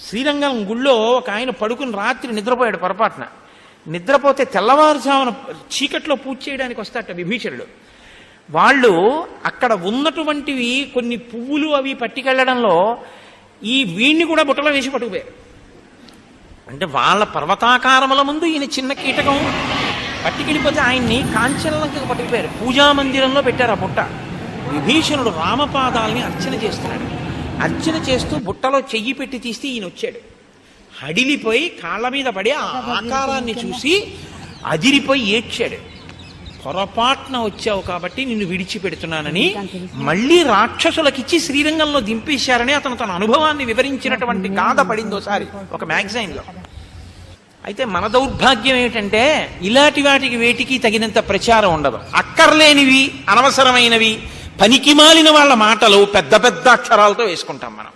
శ్రీరంగం గుళ్ళో ఒక ఆయన పడుకుని రాత్రి నిద్రపోయాడు పొరపాటున. నిద్రపోతే తెల్లవారుజామున చీకట్లో పూజ చేయడానికి వస్తాట విభీషణుడు. వాళ్ళు అక్కడ ఉన్నటువంటివి కొన్ని పువ్వులు అవి పట్టుకెళ్లడంలో ఈ వీణ్ణి కూడా బుట్టలో వేసి పట్టుకుపోయారు. అంటే వాళ్ళ పర్వతాకారముల ముందు ఈయన చిన్న కీటకం పట్టుకెళ్ళిపోతే ఆయన్ని కాంచనలంకకు పట్టుకుపోయారు. పూజామందిరంలో పెట్టారు ఆ బుట్ట. విభీషణుడు రామపాదాలని అర్చన చేస్తున్నాడు. అర్చన చేస్తూ బుట్టలో చెయ్యి పెట్టి తీస్తే ఈయన వచ్చాడు. హడిలిపోయి కాళ్ళ మీద పడి ఆ ఆకారాన్ని చూసి అదిరిపోయి ఏడ్చాడు. పొరపాటున వచ్చావు కాబట్టి నిన్ను విడిచిపెడుతున్నానని మళ్ళీ రాక్షసులకిచ్చి శ్రీరంగంలో దింపేశారని అతను తన అనుభవాన్ని వివరించినటువంటి గాథ పడిందోసారి ఒక మ్యాగజైన్లో. అయితే మన దౌర్భాగ్యం ఏమిటంటే ఇలాంటి వాటికి వేటికి తగినంత ప్రచారం ఉండదు. అక్కర్లేనివి, అనవసరమైనవి, పనికిమాలిన వాళ్ళ మాటలు పెద్ద పెద్ద అక్షరాలతో వేసుకుంటాం మనం.